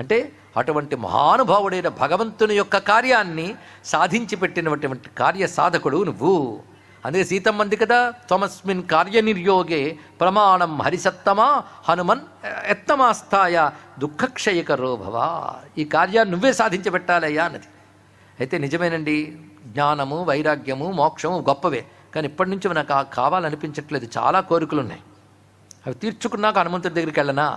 అంటే అటువంటి మహానుభావుడైన భగవంతుని యొక్క కార్యాన్ని సాధించి పెట్టినటువంటి కార్య సాధకుడు నువ్వు. అందుకే సీతమ్మంది కదా, త్వమస్మిన్ కార్యనిర్యోగే ప్రమాణం హరిసత్తమా హనుమన్ ఎత్తమాస్తాయ దుఃఖక్షయకరో భవ. ఈ కార్యాన్ని నువ్వే సాధించి పెట్టాలయ్యా అన్నది. అయితే నిజమేనండి, జ్ఞానము వైరాగ్యము మోక్షము గొప్పవే, కానీ ఇప్పటి నుంచి నాకు కావాలనిపించట్లేదు. చాలా కోరికలు ఉన్నాయి, అవి తీర్చుకున్నాక హనుమంతుడి దగ్గరికి వెళ్ళనా?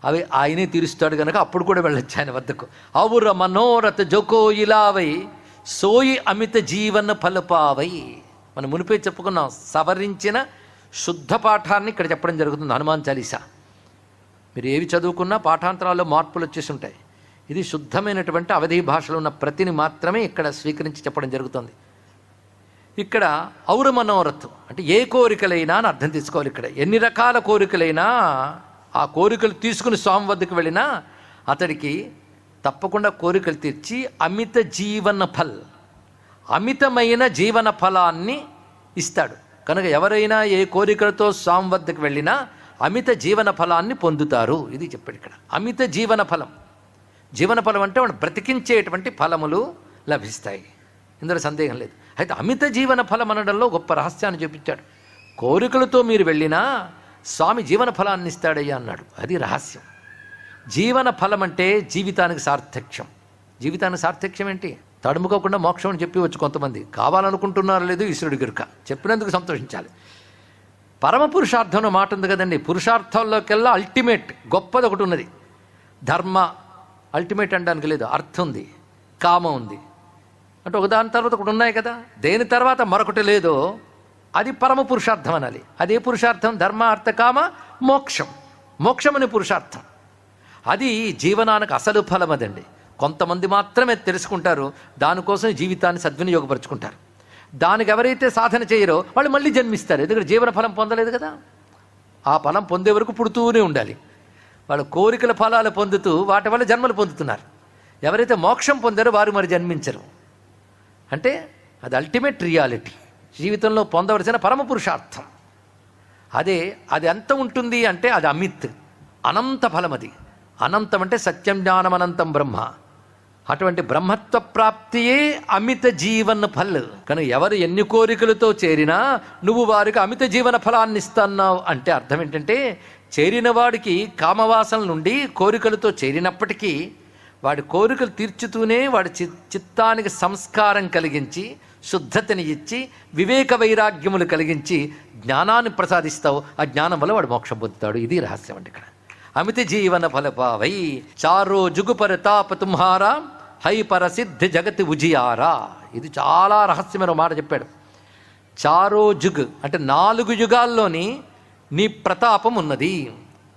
అవి ఆయనే తీరుస్తాడు కనుక అప్పుడు కూడా వెళ్ళొచ్చు ఆయన వద్దకు. ఔర మనోరథ జోకో ఇలావై సోయి అమిత జీవన ఫలపావై. మనం మునిపే చెప్పుకున్నాం, సవరించిన శుద్ధ పాఠాన్ని ఇక్కడ చెప్పడం జరుగుతుంది. హనుమాన్ చాలీసా మీరు ఏవి చదువుకున్నా పాఠాంతరాల్లో మార్పులు వచ్చేసి ఉంటాయి. ఇది శుద్ధమైనటువంటి అవధి భాషలో ఉన్న ప్రతిని మాత్రమే ఇక్కడ స్వీకరించి చెప్పడం జరుగుతుంది. ఇక్కడ ఔర మనోరథం అంటే ఏ కోరికలైనా అని అర్థం తీసుకోవాలి. ఇక్కడ ఎన్ని రకాల కోరికలైనా ఆ కోరికలు తీసుకుని స్వామి వద్దకు వెళ్ళినా అతడికి తప్పకుండా కోరికలు తీర్చి అమిత జీవన ఫల్, అమితమైన జీవన ఫలాన్ని ఇస్తాడు. కనుక ఎవరైనా ఏ కోరికలతో స్వామి వద్దకు వెళ్ళినా అమిత జీవన ఫలాన్ని పొందుతారు. ఇది చెప్పాడు ఇక్కడ. అమిత జీవన ఫలం, జీవన ఫలం అంటే వాడు బ్రతికించేటువంటి ఫలములు లభిస్తాయి, ఇందులో సందేహం లేదు. అయితే అమిత జీవన ఫలం అనడంలో గొప్ప రహస్యాన్ని చూపించాడు. కోరికలతో మీరు వెళ్ళినా స్వామి జీవన ఫలాన్ని ఇస్తాడయ్యా అన్నాడు. అది రహస్యం. జీవన ఫలం అంటే జీవితానికి సార్థక్యం. జీవితానికి సార్థక్యం ఏంటి? తడుముకోకుండా మోక్షం అని చెప్పి వచ్చి కొంతమంది కావాలనుకుంటున్నారో లేదు ఈశ్వరుడి గనుక చెప్పినందుకు సంతోషించాలి. పరమ పురుషార్థం మాట ఉంది కదండి, పురుషార్థంలోకెల్లా అల్టిమేట్ గొప్పది ఒకటి ఉన్నది. ధర్మ అల్టిమేట్ అనడానికి లేదు, అర్థం ఉంది, కామం ఉంది, అంటే ఒకదాని తర్వాత ఒకటి ఉన్నాయి కదా. దేని తర్వాత మరొకటి లేదో అది పరమ పురుషార్థం అనాలి. అదే పురుషార్థం ధర్మ అర్థ కామ మోక్షం. మోక్షం అనే పురుషార్థం అది జీవనానికి అసలు ఫలం. అదండి కొంతమంది మాత్రమే తెలుసుకుంటారు, దానికోసం జీవితాన్ని సద్వినియోగపరుచుకుంటారు. దానికి ఎవరైతే సాధన చేయరో వాళ్ళు మళ్ళీ జన్మిస్తారు. ఎందుకంటే జీవన ఫలం పొందలేదు కదా. ఆ ఫలం పొందే వరకు పుడుతూనే ఉండాలి. వాళ్ళు కోరికల ఫలాలు పొందుతూ వాటి వల్ల జన్మలు పొందుతున్నారు. ఎవరైతే మోక్షం పొందారో వారు మరి జన్మించరు. అంటే అది అల్టిమేట్ రియాలిటీ, జీవితంలో పొందవలసిన పరమ పురుషార్థం. అది ఎంత ఉంటుంది అంటే అది అమిత్, అనంత ఫలం. అది అనంతం అంటే సత్యం జ్ఞానం అనంతం బ్రహ్మ. అటువంటి బ్రహ్మత్వ ప్రాప్తియే అమిత జీవన ఫల్. కానీ ఎవరు ఎన్ని కోరికలతో చేరినా నువ్వు వారికి అమిత జీవన ఫలాన్ని ఇస్తున్నావు అంటే అర్థం ఏంటంటే, చేరిన వాడికి కామవాసన నుండి కోరికలతో చేరినప్పటికీ వాడి కోరికలు తీర్చుతూనే వాడి చిత్తానికి సంస్కారం కలిగించి శుద్ధతని ఇచ్చి వివేక వైరాగ్యములు కలిగించి జ్ఞానాన్ని ప్రసాదిస్తావు. ఆ జ్ఞానం వల్ల వాడు మోక్షం పొందుతాడు. ఇది రహస్యం అండి ఇక్కడ. అమిత జీవన ఫలపావై చారో జుగుపర తాప తుమ్హారా హై పరసిద్ధి జగతి ఉజియారా. ఇది చాలా రహస్యమైన మాట చెప్పాడు. చారో జుగ్ అంటే 4 యుగాల్లోని నీ ప్రతాపం ఉన్నది.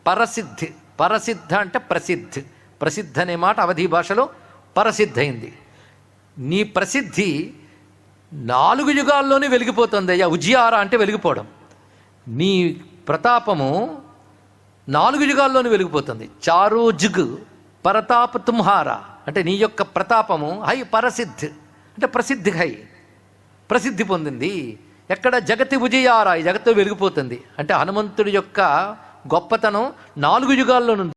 పరసిద్ధి, పరసిద్ధ అంటే ప్రసిద్ధి. ప్రసిద్ధి అనే మాట అవధి భాషలో పరసిద్ధి అయింది. నీ ప్రసిద్ధి 4 యుగాల్లోనే వెలిగిపోతుంది అయ్యా. ఉజియారా అంటే వెలిగిపోవడం. నీ ప్రతాపము 4 యుగాల్లోనే వెలిగిపోతుంది. చారో జుగ్ పరతాప తుమ్హారా అంటే నీ యొక్క ప్రతాపము హై పరసిద్ధి అంటే ప్రసిద్ధి, హై ప్రసిద్ధి పొందింది. ఎక్కడ? జగతి ఉజియారా, ఈ జగత్తు వెలిగిపోతుంది. అంటే హనుమంతుడి యొక్క గొప్పతనం 4 యుగాల్లోనుంది.